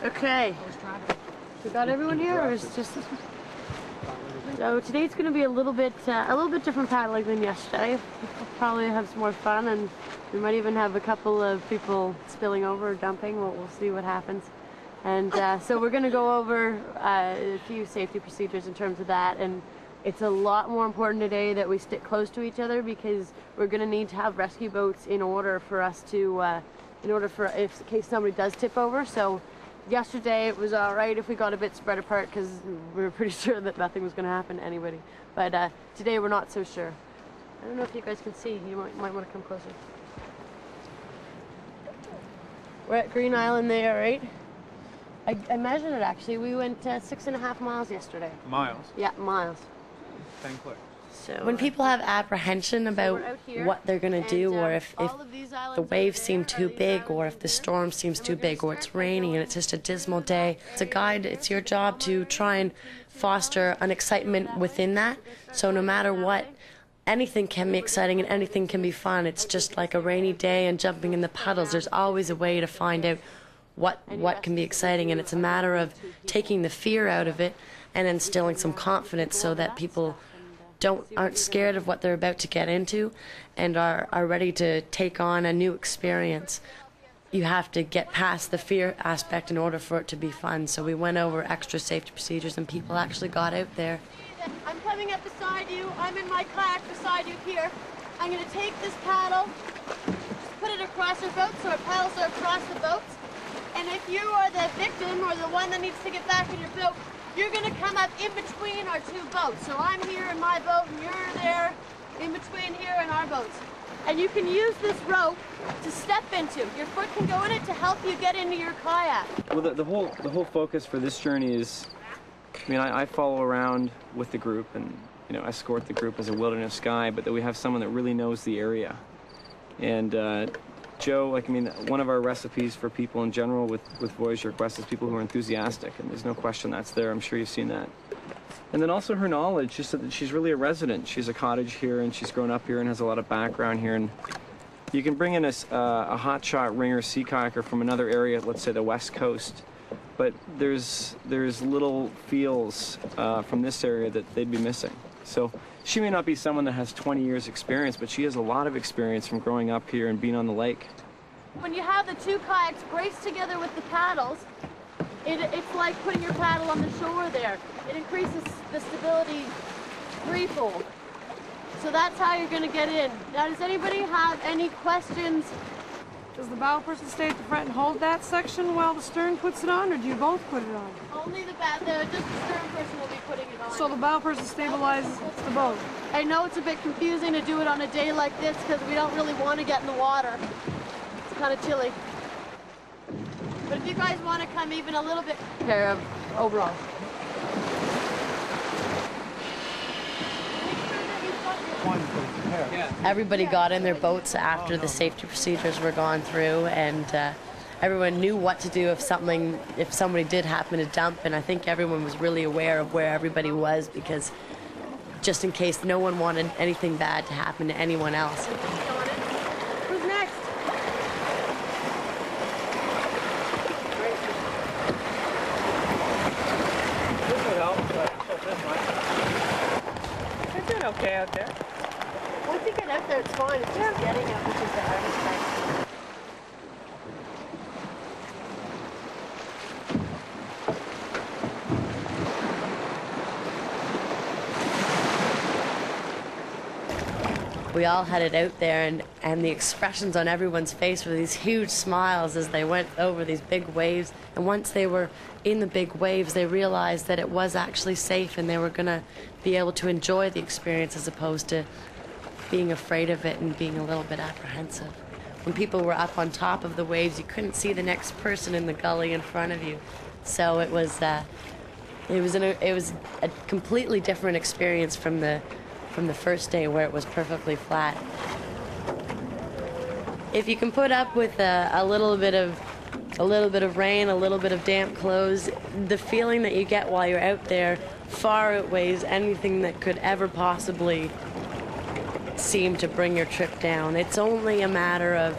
Okay. We got everyone here, or is it just... So today's going to be a little bit different paddling than yesterday. We'll probably have some more fun, and we might even have a couple of people spilling over or dumping. We'll see what happens. And so we're going to go over a few safety procedures in terms of that. And it's a lot more important today that we stick close to each other, because we're going to need to have rescue boats in order for us to, in case somebody does tip over. So yesterday it was all right if we got a bit spread apart, because we were pretty sure that nothing was going to happen to anybody. But today we're not so sure. I don't know if you guys can see. You might want to come closer. We're at Green Island there, right? I measured it actually. We went 6.5 miles yesterday. Miles? Yeah, miles. 10 clicks. So when people have apprehension about what they're going to do, or if the waves seem too big, or if the storm seems too big, or it's raining and it's just a dismal day, as a guide, it's your job to try and foster an excitement within that. So no matter what, anything can be exciting and anything can be fun. It's just like a rainy day and jumping in the puddles. There's always a way to find out what can be exciting, and it's a matter of taking the fear out of it and instilling some confidence so that people aren't scared of what they're about to get into and are ready to take on a new experience. You have to get past the fear aspect in order for it to be fun. So we went over extra safety procedures, and people actually got out there. I'm coming up beside you. I'm in my kayak beside you here. I'm going to take this paddle, just put it across our boat so our paddles are across the boats. And if you are the victim or the one that needs to get back in your boat, you're going to come up in between our two boats. So I'm here in my boat and you're there in between here in our boats. And you can use this rope to step into. Your foot can go in it to help you get into your kayak. Well, the whole focus for this journey is, I mean, I follow around with the group and, you know, escort the group as a wilderness guide, but that we have someone that really knows the area. And Joe, like, I mean, one of our recipes for people in general with Voyageur Quest is people who are enthusiastic, and there's no question that's there. I'm sure you've seen that. And then also her knowledge, just that she's really a resident. She's a cottage here, and she's grown up here and has a lot of background here. And you can bring in a hotshot ringer sea kayaker from another area, let's say the West Coast, but there's little feels from this area that they'd be missing. So she may not be someone that has 20 years experience, but she has a lot of experience from growing up here and being on the lake. When you have the two kayaks braced together with the paddles, it's like putting your paddle on the shore there. It increases the stability threefold. So that's how you're going to get in. Now, does anybody have any questions? Does the bow person stay at the front and hold that section while the stern puts it on, or do you both put it on? Only just the stern person will be putting it on. So the bow person stabilizes the boat. I know it's a bit confusing to do it on a day like this because we don't really want to get in the water. It's kind of chilly. But if you guys want to come even a little bit... Here, overall. Everybody got in their boats after the safety procedures were gone through, and everyone knew what to do if somebody did happen to dump, and I think everyone was really aware of where everybody was, because just in case no one wanted anything bad to happen to anyone else. Who's next? This would help, but this might. They're doing okay out there. Once you get out there, it's fine. It's just getting out, which is the hardest part. We all had it out there, and the expressions on everyone's face were these huge smiles as they went over these big waves. And once they were in the big waves, they realized that it was actually safe, and they were going to be able to enjoy the experience as opposed to being afraid of it and being a little bit apprehensive. When people were up on top of the waves, you couldn't see the next person in the gully in front of you. So it was a completely different experience from the first day where it was perfectly flat. If you can put up with a little bit of rain, a little bit of damp clothes, the feeling that you get while you're out there far outweighs anything that could ever possibly seem to bring your trip down. It's only a matter of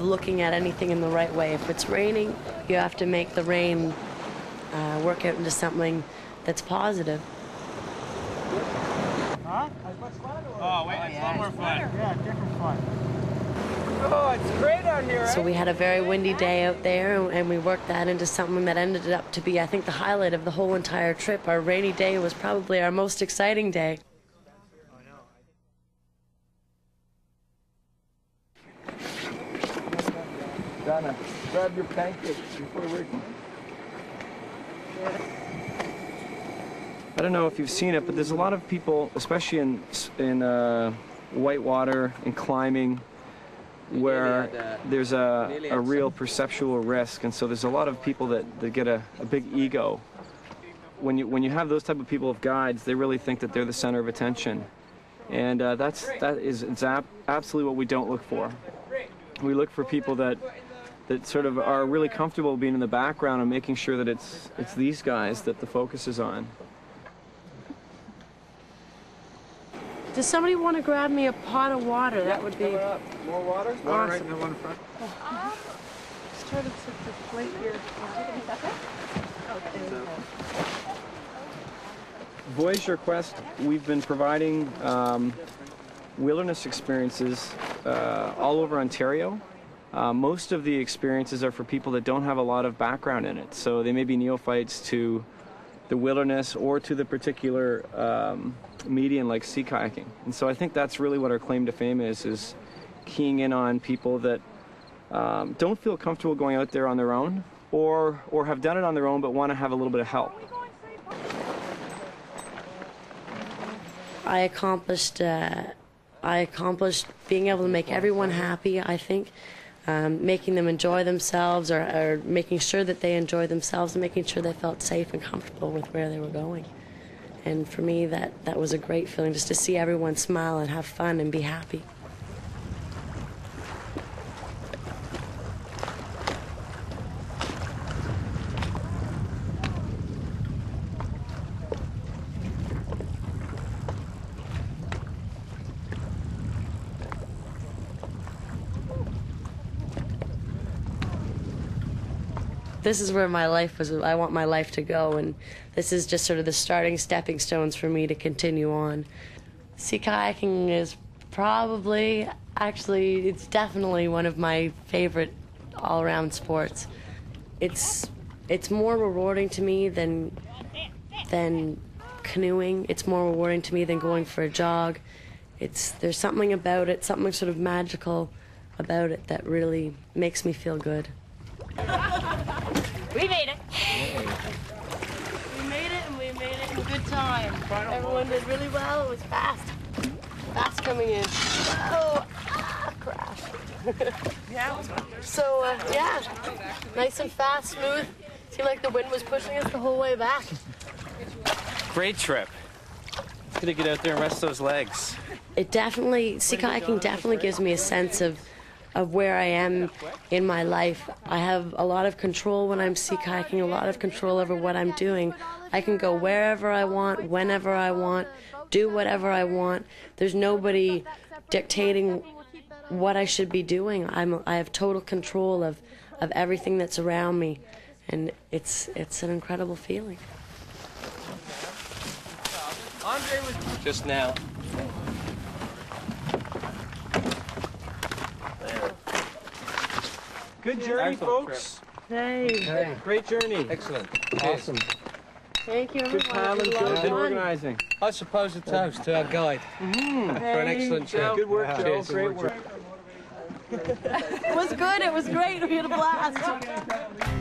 looking at anything in the right way. If it's raining, you have to make the rain work out into something that's positive. Huh? Oh, wait, it's a lot more fun. Yeah, different fun. Oh, it's great out here, So we had a very windy day out there, and we worked that into something that ended up to be, I think, the highlight of the whole entire trip. Our rainy day was probably our most exciting day. Donna, grab your pancakes before working. I don't know if you've seen it, but there's a lot of people, especially in whitewater and climbing, where there's a real perceptual risk, and so there's a lot of people that get a big ego. When you have those type of people of guides, they really think that they're the center of attention, and that is absolutely what we don't look for. We look for people that sort of are really comfortable being in the background and making sure that it's these guys that the focus is on. Does somebody want to grab me a pot of water? That would be More water? awesome. Right in the one in front. Just try to take the plate here. Voyageur Quest, we've been providing wilderness experiences all over Ontario. Most of the experiences are for people that don't have a lot of background in it, so they may be neophytes to the wilderness or to the particular median like sea kayaking. And so I think that's really what our claim to fame is keying in on people that don't feel comfortable going out there on their own, or have done it on their own but want to have a little bit of help. I accomplished being able to make everyone happy, I think. Making them enjoy themselves, or making sure that they enjoyed themselves, and making sure they felt safe and comfortable with where they were going. And for me, that was a great feeling, just to see everyone smile and have fun and be happy. This is where my life was. I want my life to go, and this is just sort of the stepping stones for me to continue on. Sea kayaking is probably, actually, it's definitely one of my favorite all-around sports. It's more rewarding to me than canoeing. It's more rewarding to me than going for a jog. There's something about it, something sort of magical about it that really makes me feel good. We made it. We made it, and we made it in good time. Everyone did really well. It was fast. Fast coming in. Oh, crash. Yeah. So, yeah, nice and fast, smooth. Seemed like the wind was pushing us the whole way back. Great trip. It's gonna get out there and rest those legs. Sea kayaking definitely gives me a sense of where I am in my life. I have a lot of control when I'm sea kayaking, a lot of control over what I'm doing. I can go wherever I want, whenever I want, do whatever I want. There's nobody dictating what I should be doing. I have total control of everything that's around me, and it's an incredible feeling. Andre was just now. Good journey, folks. Hey. Great journey. Excellent. Awesome. Thank you, Good everyone. paddling, It was a lot of good fun. organizing. I suppose a toast to our guide for an excellent trip. Good work, Joe. Cheers. Great work. It was good. It was great. We had a blast.